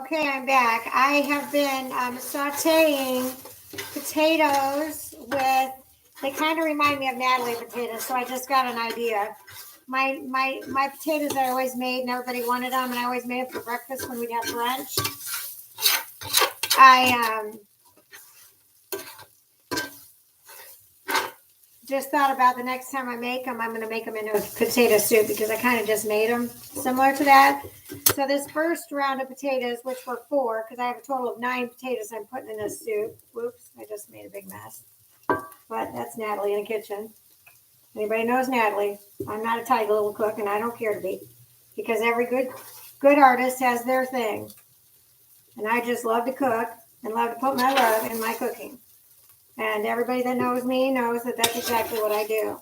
Okay, I'm back. I have been sauteing potatoes with, they kind of remind me of Natalie potatoes, so I just got an idea. My potatoes that I always made, and everybody wanted them, and I always made them for breakfast when we'd have brunch. I just thought about the next time I make them, I'm going to make them into a potato soup because I kind of just made them similar to that. So this first round of potatoes, which were 4, because I have a total of 9 potatoes I'm putting in this soup. Whoops, I just made a big mess. But that's Natalie in the kitchen. Anybody knows Natalie? I'm not a tidy little cook, and I don't care to be, because every good artist has their thing. And I just love to cook and love to put my love in my cooking. And everybody that knows me knows that that's exactly what I do.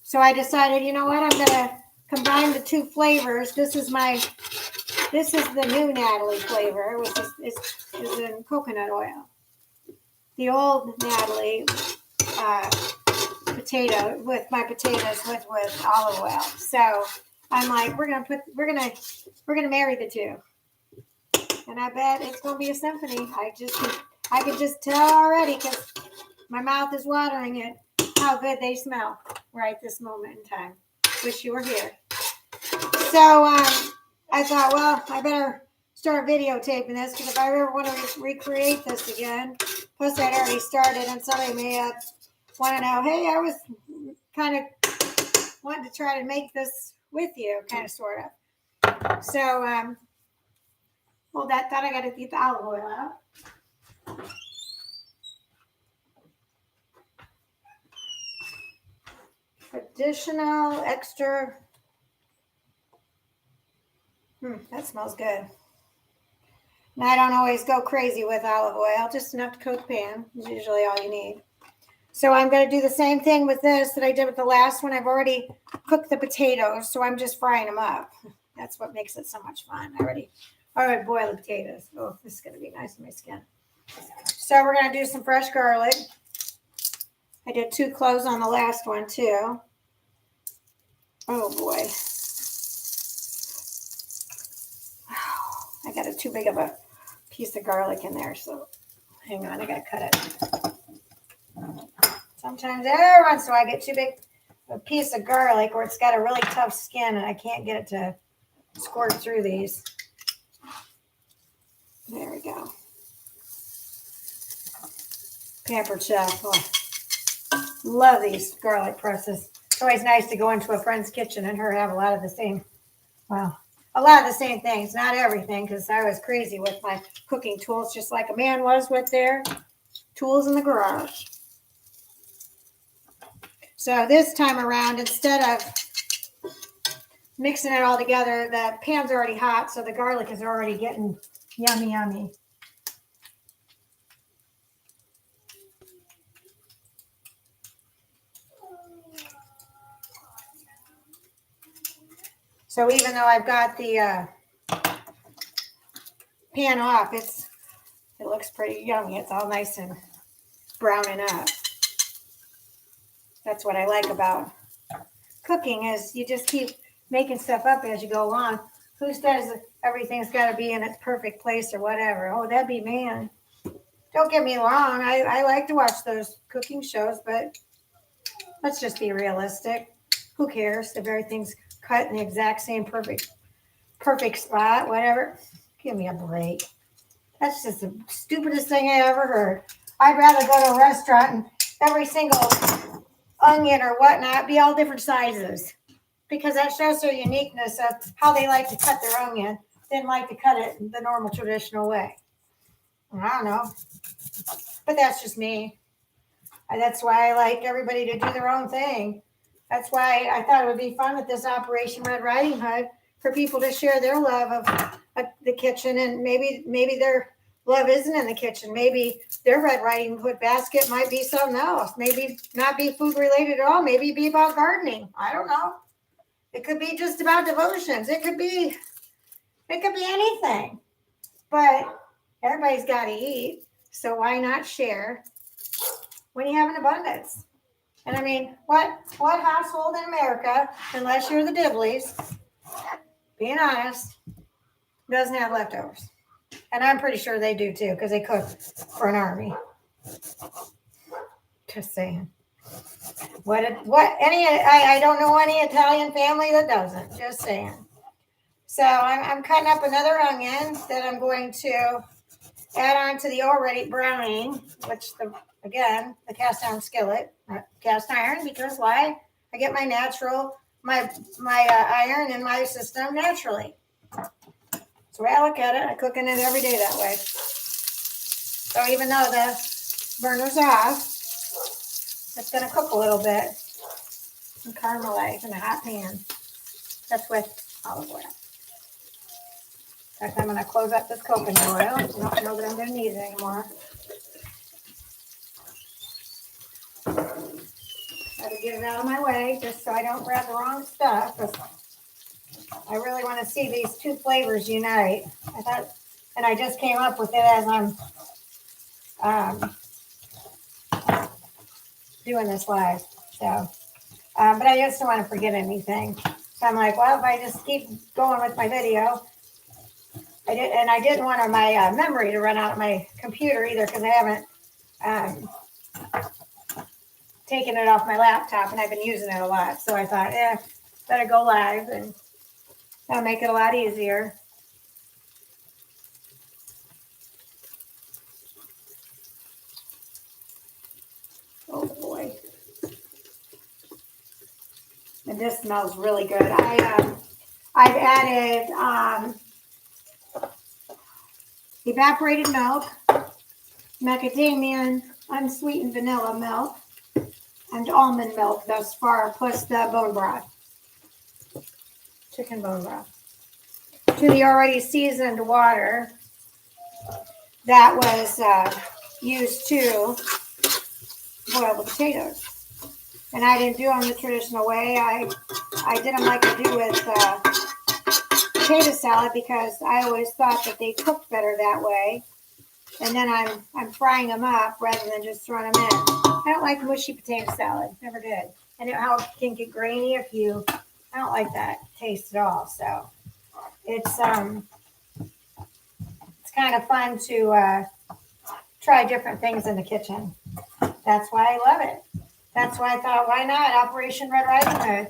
So I decided, you know what, I'm going to combine the 2 flavors. This is the new Natalie flavor, which is in coconut oil. The old Natalie potato with my potatoes with olive oil. So I'm like, we're gonna marry the 2, and I bet it's gonna be a symphony. I can just tell already because my mouth is watering it how good they smell right this moment in time. Wish you were here. So I thought, well, I better start videotaping this because if I ever want to recreate this again, plus I'd already started and somebody may want to know, hey, I was kind of wanting to try to make this with you, kind of, sort of. So, well, thought I got to get the olive oil out. Additional extra. That smells good. And I don't always go crazy with olive oil, just enough to coat the pan is usually all you need. So I'm going to do the same thing with this that I did with the last one. I've already cooked the potatoes, so I'm just frying them up. That's what makes it so much fun. I already boiled the potatoes. Oh, this is going to be nice on my skin. So we're going to do some fresh garlic. I did 2 cloves on the last one too. Oh boy. I got too big of a piece of garlic in there, so hang on, I got to cut it. Sometimes every once in a while I get too big a piece of garlic or it's got a really tough skin and I can't get it to squirt through these. There we go. Pampered chef. Oh, love these garlic presses. It's always nice to go into a friend's kitchen and her have a lot of the same things. Not everything, because I was crazy with my cooking tools, just like a man was with their tools in the garage. So this time around, instead of mixing it all together, the pan's already hot, so the garlic is already getting yummy, yummy. So even though I've got the pan off, it looks pretty yummy. It's all nice and browning up. That's what I like about cooking, is you just keep making stuff up as you go along. Who says everything's got to be in its perfect place or whatever? Oh, that'd be man. Don't get me wrong. I like to watch those cooking shows, but let's just be realistic. Who cares if everything's cut in the exact same perfect spot, whatever? Give me a break. That's just the stupidest thing I ever heard. I'd rather go to a restaurant and every single onion or whatnot be all different sizes, because that shows their uniqueness of how they like to cut their onion. They didn't like to cut it the normal traditional way. I don't know, but that's just me. That's why I like everybody to do their own thing. That's why I thought it would be fun with this Operation Red Riding Hood for people to share their love of the kitchen, and maybe their love isn't in the kitchen. Maybe their Red Riding Hood basket might be something else. Maybe not be food related at all. Maybe be about gardening. I don't know. It could be just about devotions. It could be anything. But everybody's got to eat, so why not share when you have an abundance? And I mean, what household in America, unless you're the Dibleys, being honest, doesn't have leftovers? And I'm pretty sure they do too, because they cook for an army. Just saying. I don't know any Italian family that doesn't. Just saying. So I'm cutting up another onion that I'm going to add on to the already browning, which the cast iron skillet, cast iron, because why? I get my iron in my system naturally. That's the way I look at it. I cook in it every day that way. So even though the burner's off, it's going to cook a little bit and caramelize in a hot pan. That's with olive oil. In fact, I'm going to close up this coconut oil. I don't know that I'm going to need it anymore. Try to get it out of my way just so I don't grab the wrong stuff. I really want to see these two flavors unite. And I just came up with it as I'm doing this live. So, but I just don't want to forget anything. So I'm like, well, if I just keep going with my video, I didn't want my memory to run out of my computer either, because I haven't taken it off my laptop and I've been using it a lot. So I thought, better go live, and that'll make it a lot easier. Oh boy. And this smells really good. I've added evaporated milk, macadamia, unsweetened vanilla milk, and almond milk thus far, plus the bone broth, chicken bone broth, to the already seasoned water that was used to boil the potatoes. And I didn't do them the traditional way. I did them like I do with potato salad, because I always thought that they cooked better that way. And then I'm frying them up rather than just throwing them in. I don't like mushy potato salad. Never did. And how it can get grainy I don't like that taste at all. So it's kind of fun to try different things in the kitchen. That's why I love it. That's why I thought, why not Operation Red Rising Hood?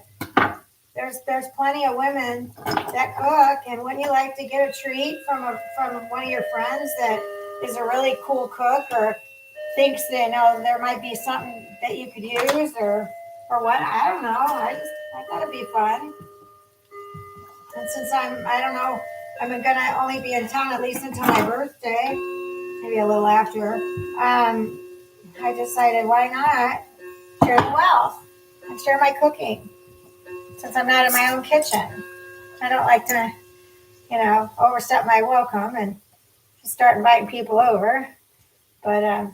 There's plenty of women that cook, and wouldn't you like to get a treat from one of your friends that is a really cool cook, or thinks that there might be something that you could use, or what? I don't know. I thought it'd be fun. And since I'm gonna only be in town at least until my birthday, maybe a little after. I decided, why not share the wealth and share my cooking, since I'm not in my own kitchen. I don't like to, overstep my welcome and start inviting people over. But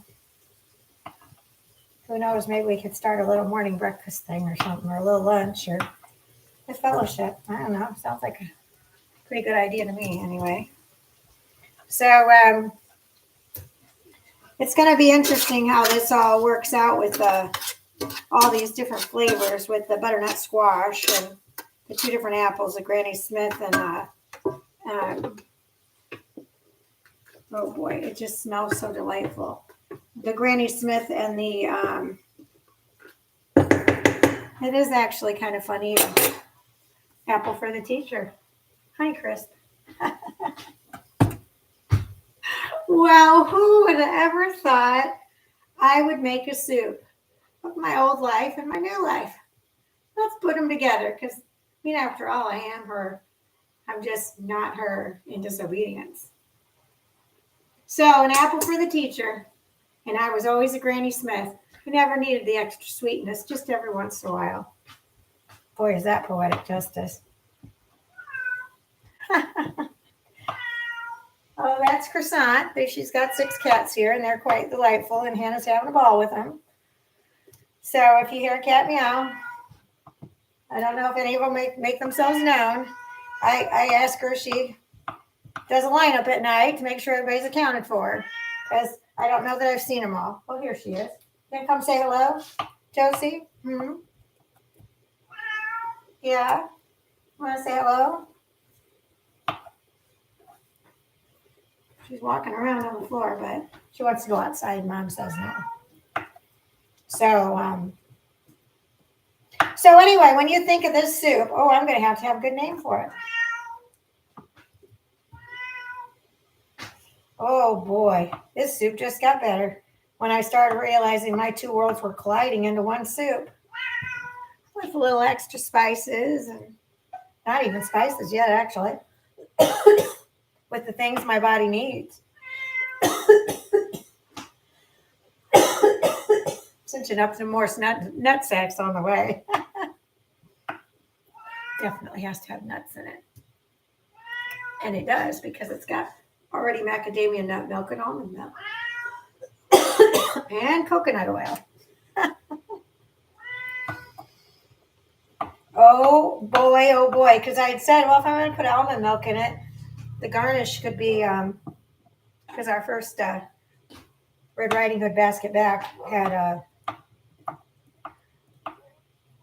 who knows, maybe we could start a little morning breakfast thing or something, or a little lunch, or a fellowship. I don't know. Sounds like a pretty good idea to me anyway. So it's going to be interesting how this all works out with all these different flavors, with the butternut squash and the two different apples, the Granny Smith and oh boy, it just smells so delightful. The Granny Smith and the it is actually kind of funny. Apple for the teacher. Hi, Chris. Well, who would have ever thought I would make a soup of my old life and my new life? Let's put them together, because, after all, I am her. I'm just not her in disobedience. So, an apple for the teacher, and I was always a Granny Smith who never needed the extra sweetness, just every once in a while. Boy, is that poetic justice. Oh, that's Croissant. She's got 6 cats here, and they're quite delightful, and Hannah's having a ball with them. So if you hear a cat meow, I don't know if any of them make themselves known. I ask her if she does a lineup at night to make sure everybody's accounted for, because I don't know that I've seen them all. Oh, here she is. You gonna come say hello, Josie? Yeah? Want to say hello? She's walking around on the floor, but she wants to go outside. Mom says no. So anyway, when you think of this soup, oh, I'm going to have a good name for it. Oh boy, this soup just got better when I started realizing my two worlds were colliding into one soup with a little extra spices and not even spices yet, actually, with the things my body needs. Cinching up some more nut sacks on the way. Definitely has to have nuts in it. And it does because it's got already macadamia nut milk and almond milk. And coconut oil. Oh boy. Because I had said, well, if I'm going to put almond milk in it, the garnish could be, because our first Red Riding Hood basket back had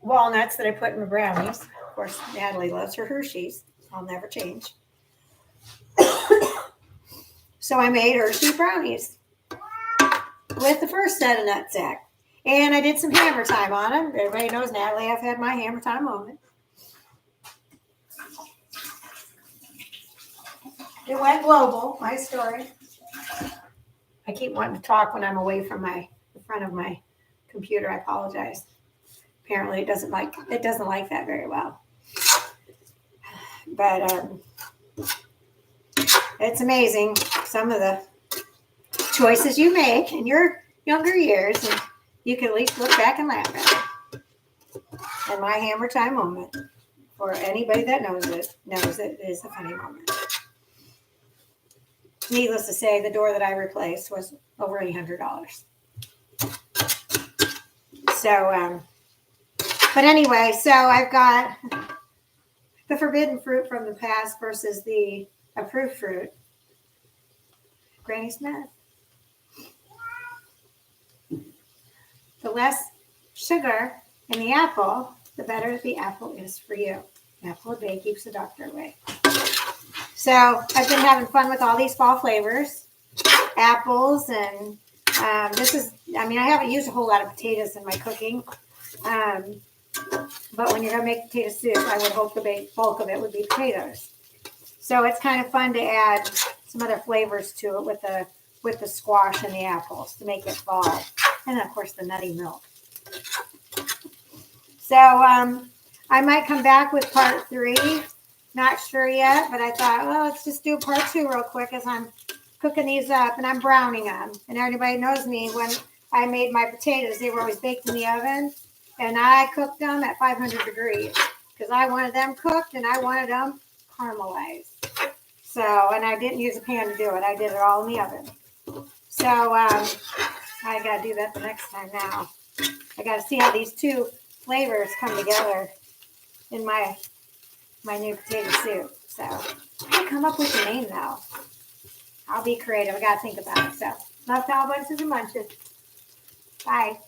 walnuts that I put in my brownies. Of course, Natalie loves her Hershey's. I'll never change. So I made Hershey brownies with the first set of nutsack. And I did some hammer time on them. Everybody knows, Natalie, I've had my hammer time moment. It went global, my story. I keep wanting to talk when I'm away from the front of my computer. I apologize. Apparently it doesn't like that very well. But it's amazing some of the choices you make in your younger years, and you can at least look back and laugh at it. And my hammer time moment, for anybody that knows it is a funny moment. Needless to say, the door that I replaced was over $800. So, but anyway, so I've got the forbidden fruit from the past versus the approved fruit. Granny Smith. The less sugar in the apple, the better the apple is for you. Apple a day keeps the doctor away. So I've been having fun with all these fall flavors, apples, and I haven't used a whole lot of potatoes in my cooking. But when you're going to make potato soup, I would hope the bulk of it would be potatoes. So it's kind of fun to add some other flavors to it with the squash and the apples to make it fall. And then, of course, the nutty milk. So I might come back with part 3. Not sure yet, but I thought, well, let's just do part 2 real quick as I'm cooking these up and I'm browning them. And everybody knows me, when I made my potatoes, they were always baked in the oven. And I cooked them at 500 degrees because I wanted them cooked and I wanted them caramelized. So, and I didn't use a pan to do it. I did it all in the oven. So I got to do that the next time now. I got to see how these two flavors come together in my new potato soup. So I come up with a name though. I'll be creative. I got to think about it. So love to all bunches and munches. Bye.